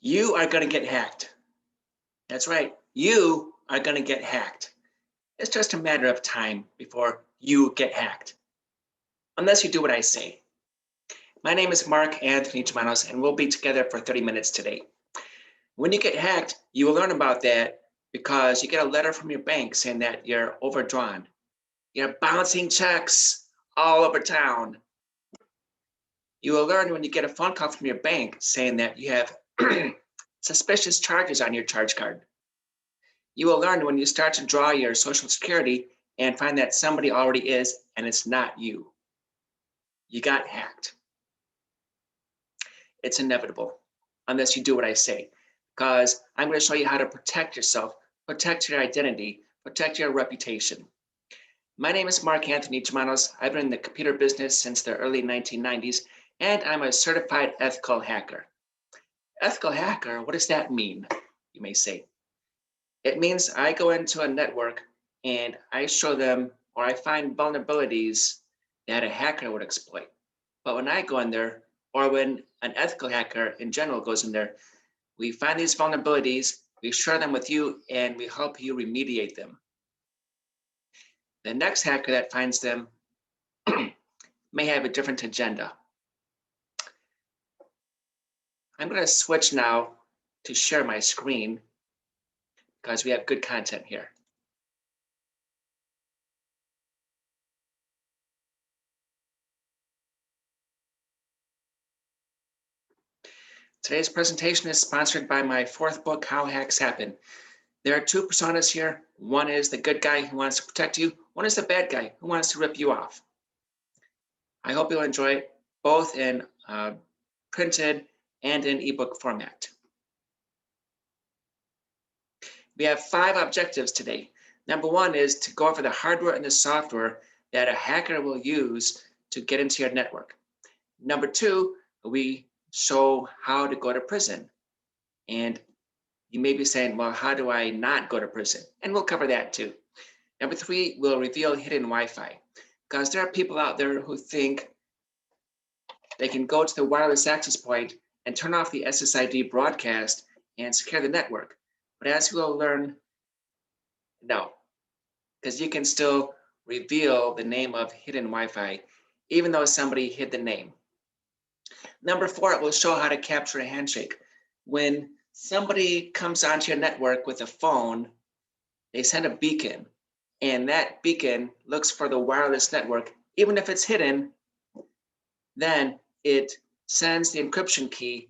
You are going to get hacked. That's right. You are going to get hacked. It's just a matter of time before you get hacked. Unless you do what I say. My name is Mark Anthony Germanos, and we'll be together for 30 minutes today. When you get hacked, you will learn about that because you get a letter from your bank saying that you're overdrawn. You're bouncing checks all over town. You will learn when you get a phone call from your bank saying that you have suspicious charges on your charge card. You will learn when you start to draw your Social Security and find that somebody already is, and it's not you. You got hacked. It's inevitable, unless you do what I say, because I'm going to show you how to protect yourself, protect your identity, protect your reputation. My name is Mark Anthony Germanos. I've been in the computer business since the early 1990s, and I'm a certified ethical hacker. Ethical hacker, what does that mean, you may say? It means I go into a network and I show them, or I find vulnerabilities that a hacker would exploit. But when I go in there, or when an ethical hacker in general goes in there, we find these vulnerabilities, we share them with you, and we help you remediate them. The next hacker that finds them may have a different agenda. I'm going to switch now to share my screen because we have good content here. Today's presentation is sponsored by my fourth book, How Hacks Happen. There are two personas here. One is the good guy who wants to protect you. One is the bad guy who wants to rip you off. I hope you'll enjoy it, both in printed and in ebook format. We have 5 objectives today. Number 1 is to go over the hardware and the software that a hacker will use to get into your network. Number 2, we show how to go to prison. And you may be saying, well, how do I not go to prison? And we'll cover that too. Number 3, we'll reveal hidden Wi-Fi, because there are people out there who think they can go to the wireless access point and turn off the SSID broadcast and secure the network. But as we'll learn, no, because you can still reveal the name of hidden Wi-Fi, even though somebody hid the name. Number 4, it will show how to capture a handshake. When somebody comes onto your network with a phone, they send a beacon, and that beacon looks for the wireless network. Even if it's hidden, then it sends the encryption key,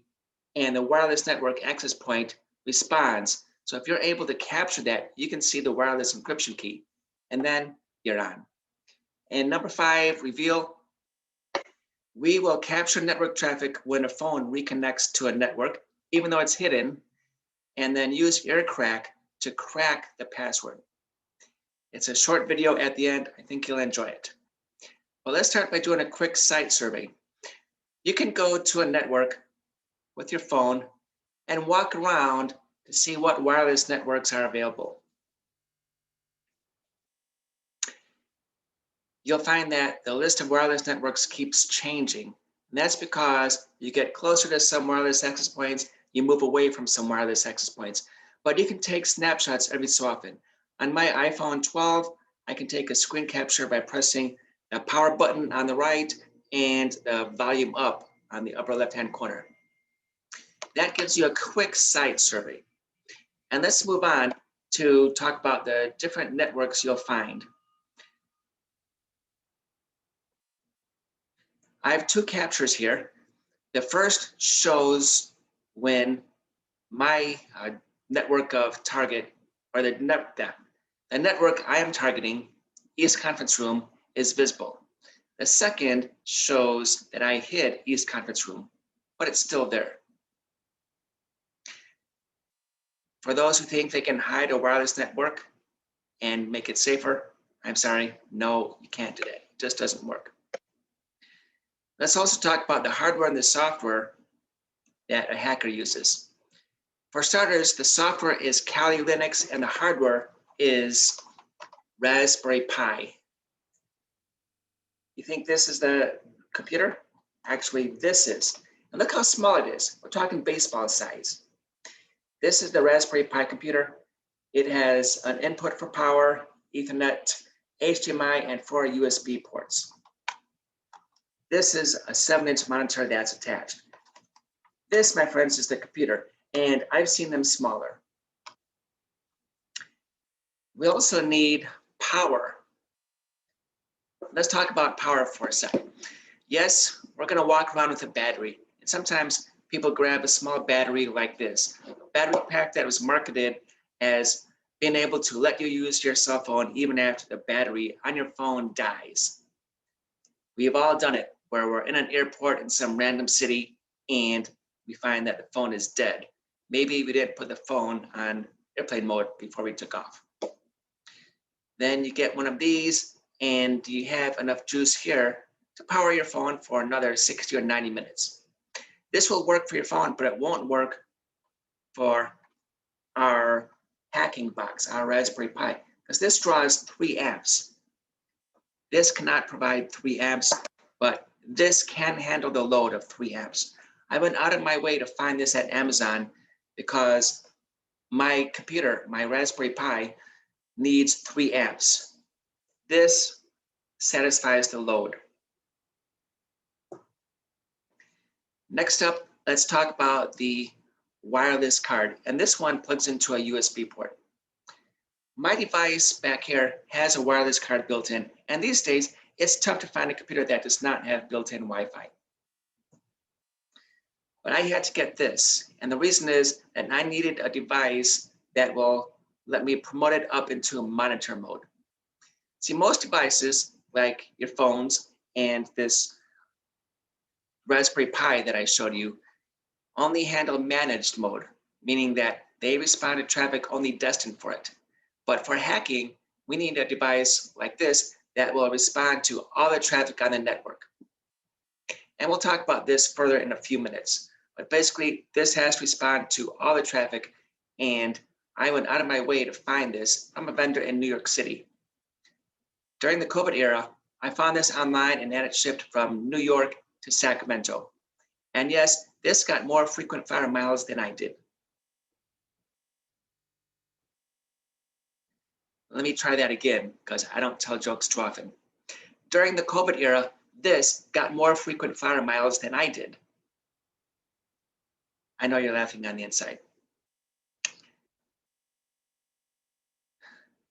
and the wireless network access point responds. So if you're able to capture that, you can see the wireless encryption key, and then you're on. And number 5, reveal. We will capture network traffic when a phone reconnects to a network, even though it's hidden, and then use Aircrack to crack the password. It's a short video at the end. I think you'll enjoy it. Well, let's start by doing a quick site survey. You can go to a network with your phone and walk around to see what wireless networks are available. You'll find that the list of wireless networks keeps changing. And that's because you get closer to some wireless access points, you move away from some wireless access points. But you can take snapshots every so often. On my iPhone 12, I can take a screen capture by pressing the power button on the right and the volume up on the upper left-hand corner. That gives you a quick site survey. And let's move on to talk about the different networks you'll find. I have 2 captures here. The first shows when my network of target, or the network I am targeting, East Conference Room, is visible. The second shows that I hid East Conference Room, but it's still there. For those who think they can hide a wireless network and make it safer, I'm sorry, no, you can't do that. It just doesn't work. Let's also talk about the hardware and the software that a hacker uses. For starters, the software is Kali Linux and the hardware is Raspberry Pi. You think this is the computer? Actually, this is. And look how small it is. We're talking baseball size. This is the Raspberry Pi computer. It has an input for power, Ethernet, HDMI, and 4 USB ports. This is a 7-inch monitor that's attached. This, my friends, is the computer, and I've seen them smaller. We also need power. Let's talk about power for a second. Yes, we're going to walk around with a battery. And sometimes people grab a small battery like this, a battery pack that was marketed as being able to let you use your cell phone even after the battery on your phone dies. We've all done it, where we're in an airport in some random city and we find that the phone is dead. Maybe we didn't put the phone on airplane mode before we took off. Then you get one of these and you have enough juice here to power your phone for another 60 or 90 minutes. This will work for your phone, but it won't work for our hacking box, our Raspberry Pi, because this draws 3 amps. This cannot provide 3 amps, but this can handle the load of 3 amps. I went out of my way to find this at Amazon because my computer, my Raspberry Pi, needs 3 amps. This satisfies the load. Next up, let's talk about the wireless card. And this one plugs into a USB port. My device back here has a wireless card built in. And these days, it's tough to find a computer that does not have built-in Wi-Fi. But I had to get this. And the reason is that I needed a device that will let me promote it up into monitor mode. See, most devices, like your phones and this Raspberry Pi that I showed you, only handle managed mode, meaning that they respond to traffic only destined for it. But for hacking, we need a device like this that will respond to all the traffic on the network. And we'll talk about this further in a few minutes. But basically, this has to respond to all the traffic, and I went out of my way to find this from a vendor in New York City. During the COVID era, I found this online and had it shipped from New York to Sacramento. And yes, this got more frequent flyer miles than I did. Let me try that again, because I don't tell jokes too often. During the COVID era, this got more frequent flyer miles than I did. I know you're laughing on the inside.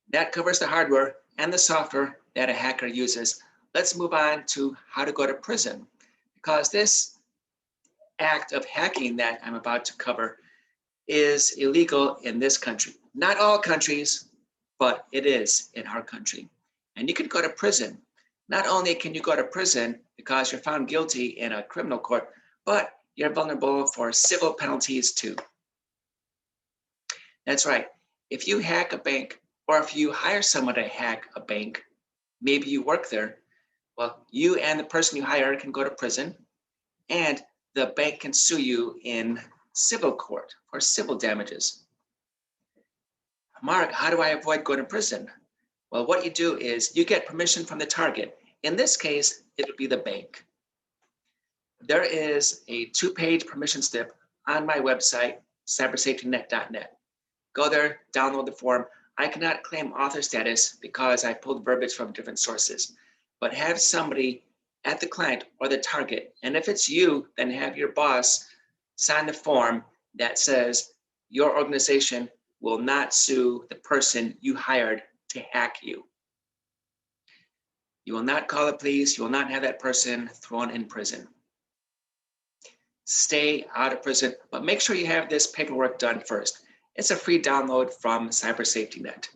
That covers the hardware and the software that a hacker uses. Let's move on to how to go to prison, because this act of hacking that I'm about to cover is illegal in this country. Not all countries, but it is in our country. And you can go to prison. Not only can you go to prison because you're found guilty in a criminal court, but you're vulnerable for civil penalties too. That's right. If you hack a bank, or if you hire someone to hack a bank, maybe you work there, well, you and the person you hire can go to prison, and the bank can sue you in civil court for civil damages. Mark, how do I avoid going to prison? Well, what you do is you get permission from the target. In this case, it would be the bank. There is a 2-page permission slip on my website, cybersafetynet.net. Go there, download the form. I cannot claim author status because I pulled verbiage from different sources, but have somebody at the client or the target, and if it's you, then have your boss sign the form that says your organization will not sue the person you hired to hack you. You will not call the police. You will not have that person thrown in prison. Stay out of prison, but make sure you have this paperwork done first. It's a free download from CyberSafetyNet.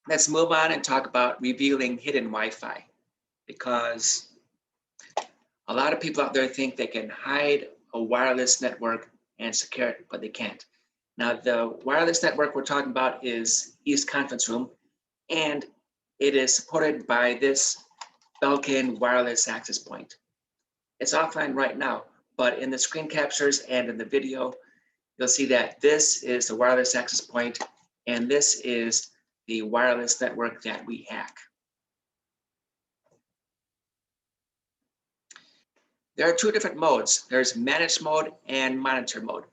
Let's move on and talk about revealing hidden Wi-Fi, because a lot of people out there think they can hide a wireless network and secure it, but they can't. Now, the wireless network we're talking about is East Conference Room, and it is supported by this Belkin wireless access point. It's offline right now, but in the screen captures and in the video, you'll see that this is the wireless access point, and this is the wireless network that we hack. There are 2 different modes. There's managed mode and monitor mode.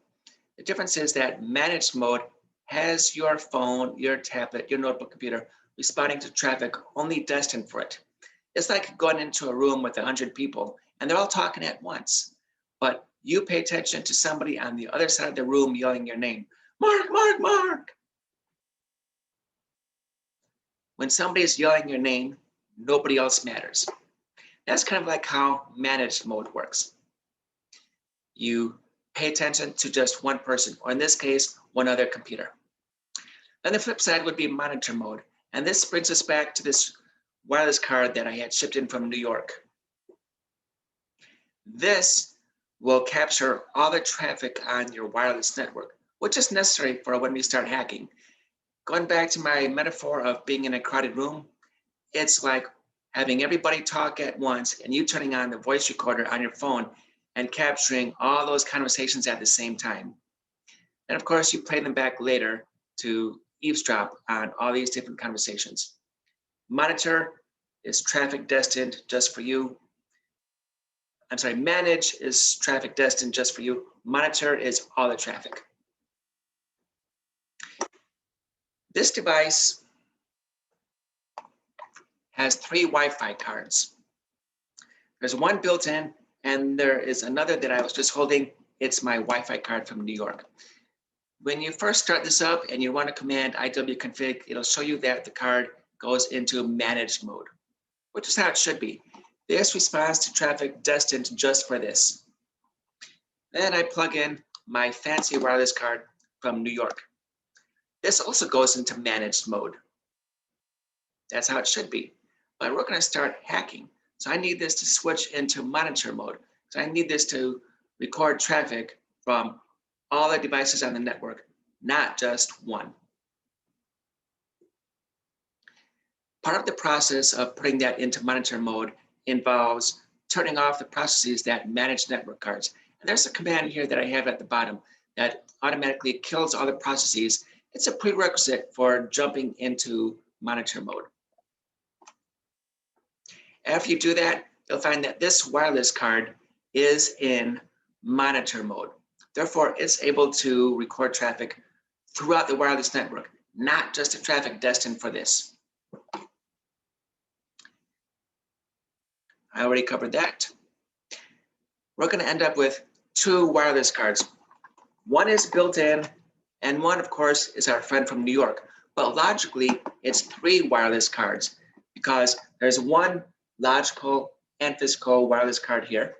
The difference is that managed mode has your phone, your tablet, your notebook computer responding to traffic only destined for it. It's like going into a room with 100 people and they're all talking at once, but you pay attention to somebody on the other side of the room yelling your name, Mark, Mark, Mark. When somebody is yelling your name, nobody else matters. That's kind of like how managed mode works. You pay attention to just one person, or in this case, one other computer. Then the flip side would be monitor mode. And this brings us back to this wireless card that I had shipped in from New York. This will capture all the traffic on your wireless network, which is necessary for when we start hacking. Going back to my metaphor of being in a crowded room, it's like having everybody talk at once and you turning on the voice recorder on your phone and capturing all those conversations at the same time. And of course, you play them back later to eavesdrop on all these different conversations. Monitor is traffic destined just for you. I'm sorry, manage is traffic destined just for you. Monitor is all the traffic. This device has 3 Wi-Fi cards. There's one built in, and there is another that I was just holding. It's my Wi-Fi card from New York. When you first start this up and you run a command iwconfig, it'll show you that the card goes into managed mode, which is how it should be. This responds to traffic destined just for this. Then I plug in my fancy wireless card from New York. This also goes into managed mode. That's how it should be. But we're going to start hacking. So I need this to switch into monitor mode. So I need this to record traffic from all the devices on the network, not just one. Part of the process of putting that into monitor mode involves turning off the processes that manage network cards. And there's a command here that I have at the bottom that automatically kills all the processes. It's a prerequisite for jumping into monitor mode. After you do that, you'll find that this wireless card is in monitor mode. Therefore, it's able to record traffic throughout the wireless network, not just the traffic destined for this. I already covered that. We're going to end up with 2 wireless cards. One is built in, and one, of course, is our friend from New York. But logically, it's 3 wireless cards because there's one logical and physical wireless card here.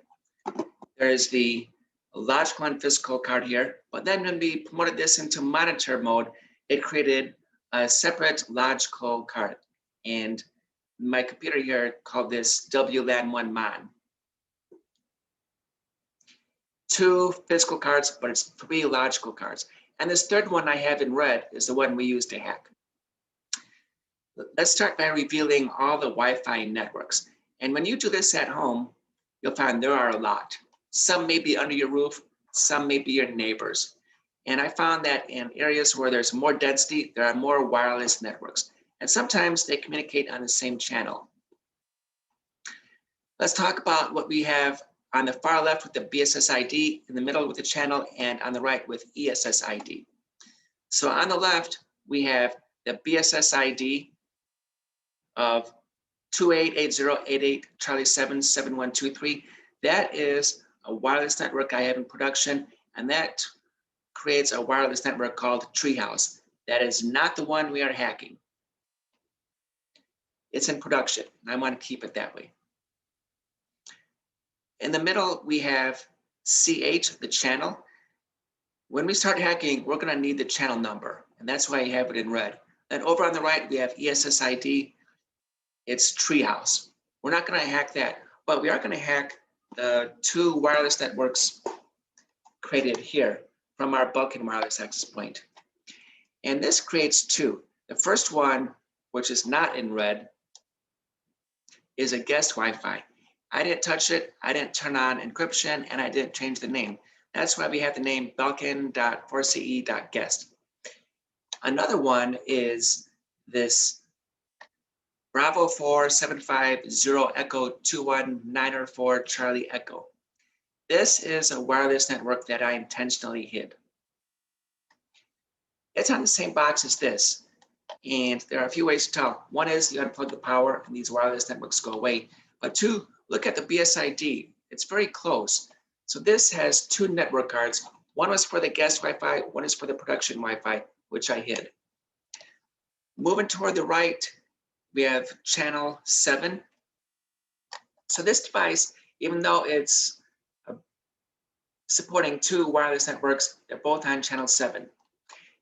There's the logical and physical card here. But then when we promoted this into monitor mode, it created a separate logical card. And my computer here called this WLAN1 MON. 2 physical cards, but it's 3 logical cards. And this third one I have in red is the one we use to hack. Let's start by revealing all the Wi-Fi networks. And when you do this at home, you'll find there are a lot. Some may be under your roof, some may be your neighbors. And I found that in areas where there's more density, there are more wireless networks. And sometimes they communicate on the same channel. Let's talk about what we have on the far left with the BSSID, in the middle with the channel, and on the right with ESSID. So on the left, we have the BSSID of 288088 Charlie 77123. That is a wireless network I have in production, and that creates a wireless network called Treehouse. That is not the one we are hacking. It's in production, and I want to keep it that way. In the middle, we have CH, the channel. When we start hacking, we're going to need the channel number, and that's why I have it in red. Then over on the right, we have ESSID. It's Treehouse. We're not going to hack that, but we are going to hack the 2 wireless networks created here from our Vulcan wireless access point. And this creates 2. The first one, which is not in red, is a guest Wi-Fi. I didn't touch it, I didn't turn on encryption, and I didn't change the name. That's why we have the name Belkin.4ce.guest. Another one is this Bravo 4750 Echo 21904 Charlie Echo. This is a wireless network that I intentionally hid. It's on the same box as this. And there are a few ways to tell. One is you unplug the power and these wireless networks go away. But two, look at the BSID. It's very close. So this has two network cards. One was for the guest Wi-Fi, one is for the production Wi-Fi, which I hid. Moving toward the right, we have channel 7. So this device, even though it's supporting two wireless networks, they're both on channel 7.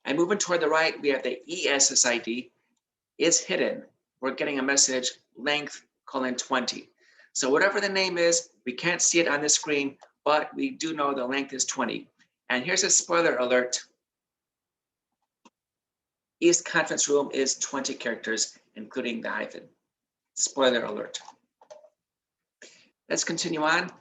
And moving toward the right, we have the ESSID. It's hidden. We're getting a message length :20. So whatever the name is, we can't see it on the screen, but we do know the length is 20. And here's a spoiler alert. East Conference Room is 20 characters, including the hyphen. Spoiler alert. Let's continue on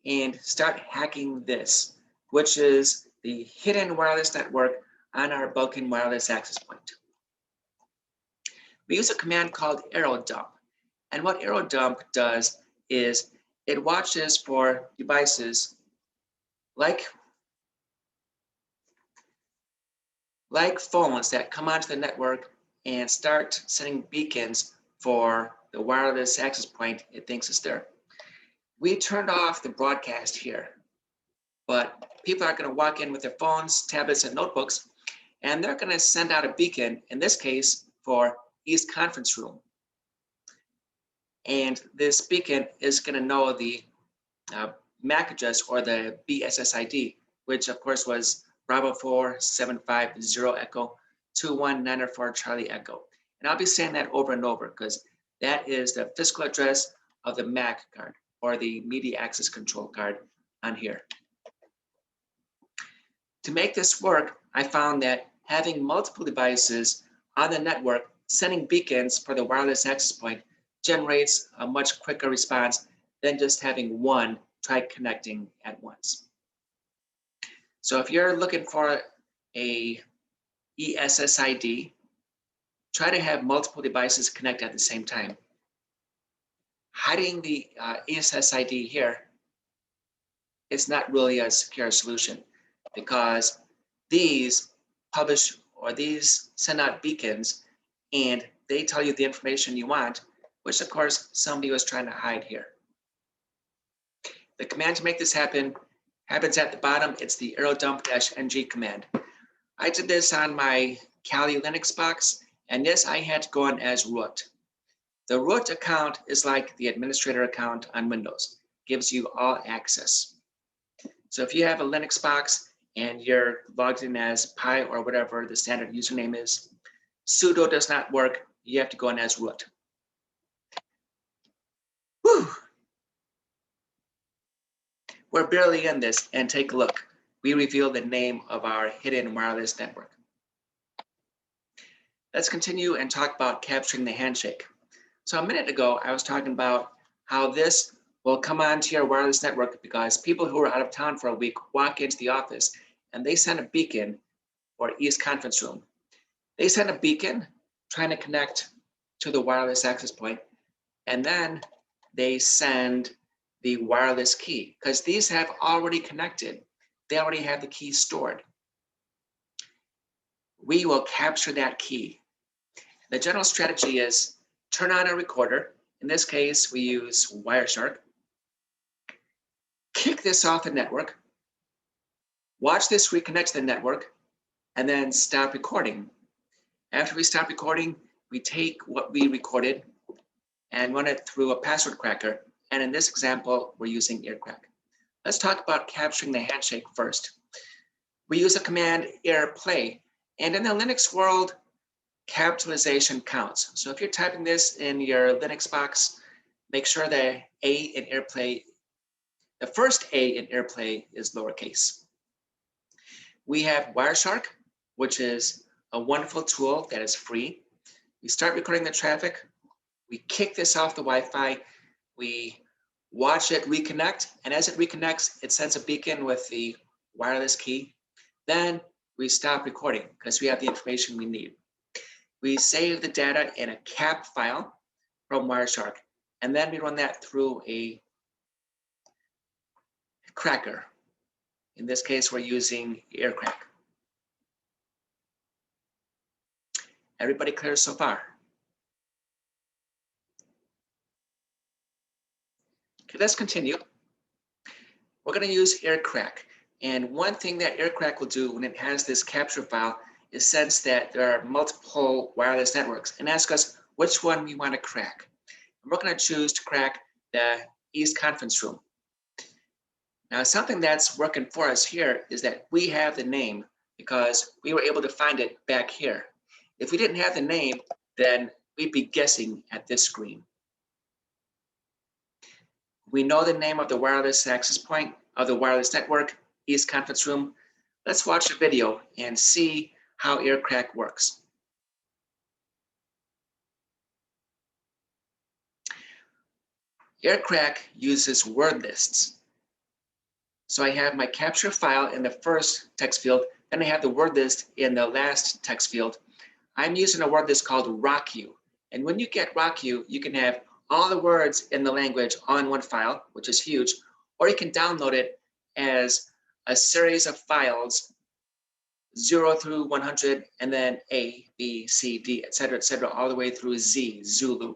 and start hacking this, which is the hidden wireless network on our Vulcan wireless access point. We use a command called AeroDump. And what AeroDump does is it watches for devices like phones that come onto the network and start sending beacons for the wireless access point it thinks is there. We turned off the broadcast here, but people are going to walk in with their phones, tablets, and notebooks, and they're going to send out a beacon, in this case, for East Conference Room. And this beacon is going to know the MAC address or the BSSID, which of course was Bravo 4750 Echo 21904 Charlie Echo. And I'll be saying that over and over because that is the physical address of the MAC card or the media access control card on here. To make this work, I found that having multiple devices on the network sending beacons for the wireless access point generates a much quicker response than just having one try connecting at once. So if you're looking for a ESSID, try to have multiple devices connect at the same time. Hiding the ESSID here is not really a secure solution because these publish or these send out beacons and they tell you the information you want, which of course somebody was trying to hide here. The command to make this happen happens at the bottom. It's the aerodump-ng command. I did this on my Kali Linux box, and this I had to go on as root. The root account is like the administrator account on Windows, gives you all access. So if you have a Linux box and you're logged in as Pi or whatever the standard username is, sudo does not work. You have to go in as root. Whew. We're barely in this, and take a look. We reveal the name of our hidden wireless network. Let's continue and talk about capturing the handshake. So a minute ago, I was talking about how this will come onto your wireless network because people who are out of town for a week walk into the office and they send a beacon for East Conference Room. They send a beacon trying to connect to the wireless access point, and then they send the wireless key because these have already connected. They already have the key stored. We will capture that key. The general strategy is turn on a recorder. In this case, we use Wireshark. Kick this off the network. Watch this reconnect to the network, and then stop recording. After we stop recording, we take what we recorded and run it through a password cracker. And in this example, we're using Aircrack. Let's talk about capturing the handshake first. We use a command airplay, and in the Linux world, capitalization counts. So if you're typing this in your Linux box, make sure the A in airplay, the first A in airplay is lowercase. We have Wireshark, which is a wonderful tool that is free. We start recording the traffic. We kick this off the Wi-Fi. We watch it reconnect, and as it reconnects, it sends a beacon with the wireless key. Then we stop recording because we have the information we need. We save the data in a cap file from Wireshark, and then we run that through a cracker. In this case, we're using Aircrack. Everybody clear so far? Okay, let's continue. We're going to use Aircrack. And one thing that Aircrack will do when it has this capture file is sense that there are multiple wireless networks and ask us which one we want to crack. And we're going to choose to crack the East Conference Room. Now, something that's working for us here is that we have the name because we were able to find it back here. If we didn't have the name, then we'd be guessing at this screen. We know the name of the wireless access point of the wireless network, East Conference Room. Let's watch a video and see how Aircrack works. Aircrack uses word lists. So I have my capture file in the first text field, then I have the word list in the last text field. I'm using a word list called RockU. And when you get RockU, you can have all the words in the language all in one file, which is huge, or you can download it as a series of files, 0 through 100, and then A, B, C, D, et cetera, all the way through Z, Zulu.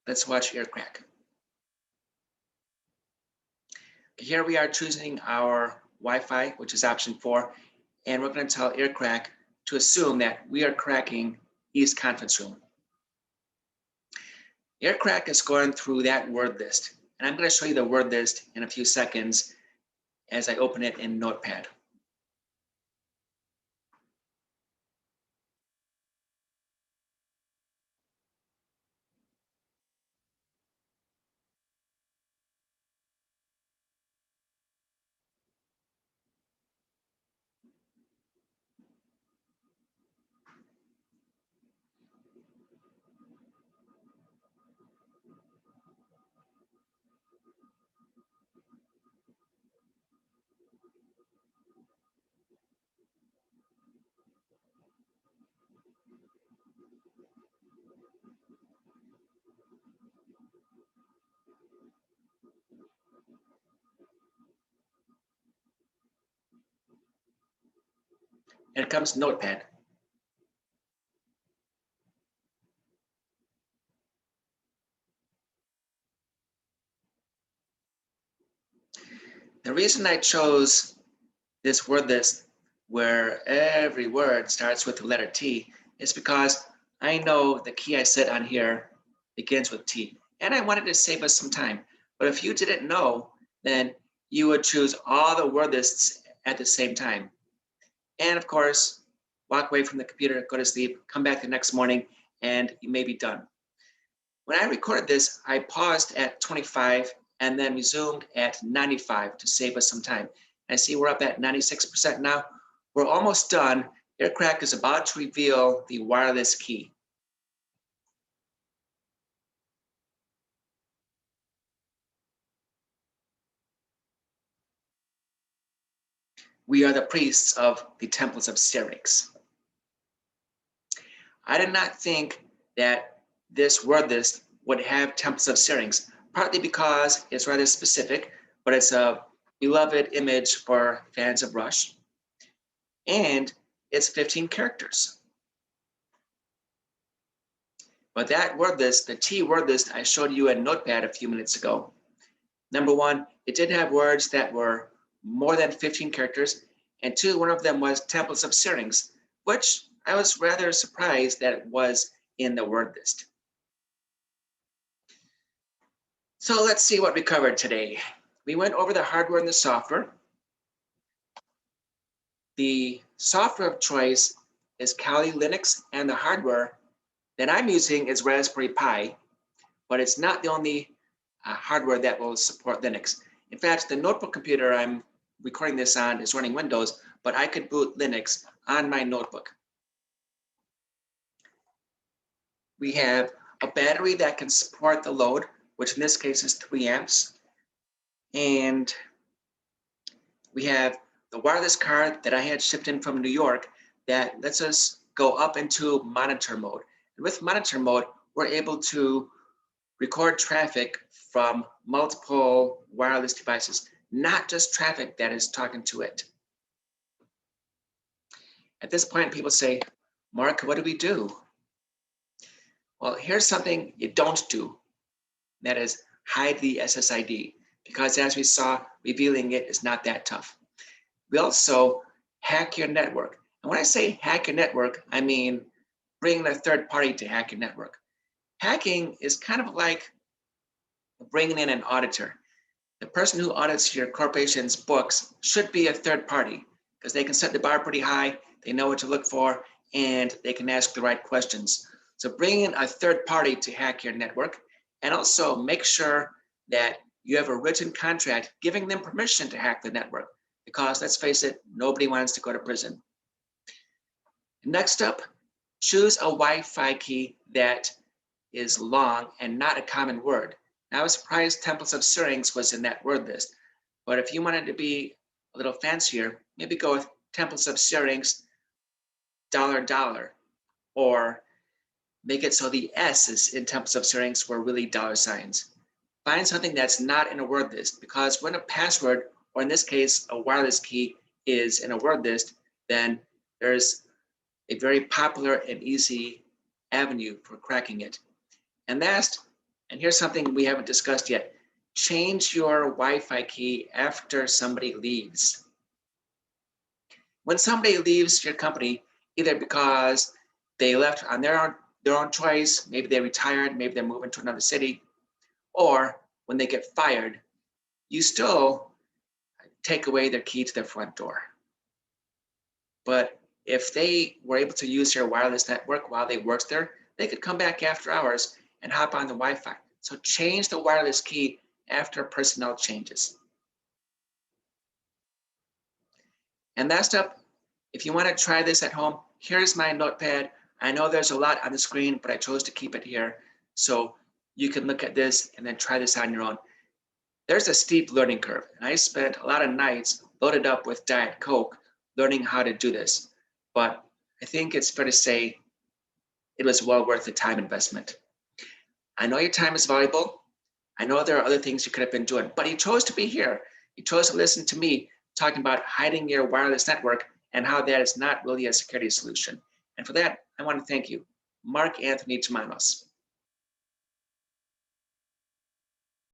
Let's watch Aircrack. Here we are choosing our Wi-Fi, which is option 4, and we're going to tell Aircrack to assume that we are cracking East Conference Room. Aircrack is going through that word list, and I'm going to show you the word list in a few seconds as I open it in Notepad. And it comes to Notepad. The reason I chose this word list where every word starts with the letter T is because I know the key I set on here begins with T. And I wanted to save us some time. But if you didn't know, then you would choose all the word lists at the same time. And of course, walk away from the computer, go to sleep, come back the next morning, and you may be done. When I recorded this, I paused at 25 and then resumed at 95 to save us some time. I see we're up at 96% now. We're almost done. Aircrack is about to reveal the wireless key. We are the priests of the temples of Syrinx. I did not think that this word list would have temples of Syrinx, partly because it's rather specific, but it's a beloved image for fans of Rush. And it's 15 characters. But that word list, the T word list I showed you in Notepad a few minutes ago, number one, it did have words that were more than 15 characters, and two, one of them was temples of Syrinx, which I was rather surprised that it was in the word list. So let's see what we covered today. We went over the hardware and the software. The software of choice is Kali Linux, and the hardware that I'm using is Raspberry Pi, but it's not the only hardware that will support Linux. In fact, the notebook computer I'm recording this on is running Windows, but I could boot Linux on my notebook. We have a battery that can support the load, which in this case is 3 amps. And we have the wireless card that I had shipped in from New York that lets us go up into monitor mode. And with monitor mode, we're able to record traffic from multiple wireless devices, not just traffic that is talking to it. At this point, people say, Mark, what do we do? Well, here's something you don't do. That is hide the SSID, because as we saw, revealing it is not that tough. We also hack your network. And when I say hack your network, I mean bringing a third party to hack your network. Hacking is kind of like bringing in an auditor. The person who audits your corporation's books should be a third party because they can set the bar pretty high, they know what to look for, and they can ask the right questions. So bring in a third party to hack your network, and also make sure that you have a written contract giving them permission to hack the network, because let's face it, nobody wants to go to prison. Next up, choose a Wi-Fi key that is long and not a common word. Now, I was surprised Temples of Syrinx was in that word list, but if you wanted to be a little fancier, maybe go with Temples of Syrinx $, or make it so the S's in Temples of Syrinx were really $signs. Find something that's not in a word list, because when a password, or in this case, a wireless key, is in a word list, then there's a very popular and easy avenue for cracking it. And last, and here's something we haven't discussed yet, change your Wi-Fi key after somebody leaves. When somebody leaves your company, either because they left on their own choice, maybe they retired, maybe they're moving to another city, or when they get fired, you still take away their key to their front door. But if they were able to use your wireless network while they worked there, they could come back after hours and hop on the Wi-Fi. So change the wireless key after personnel changes. And last up, if you want to try this at home, here's my notepad. I know there's a lot on the screen, but I chose to keep it here so you can look at this and then try this on your own. There's a steep learning curve, and I spent a lot of nights loaded up with Diet Coke learning how to do this. But I think it's fair to say it was well worth the time investment. I know your time is valuable. I know there are other things you could have been doing, but you chose to be here. You chose to listen to me talking about hiding your wireless network and how that is not really a security solution. And for that, I want to thank you, Mark Anthony Germanos.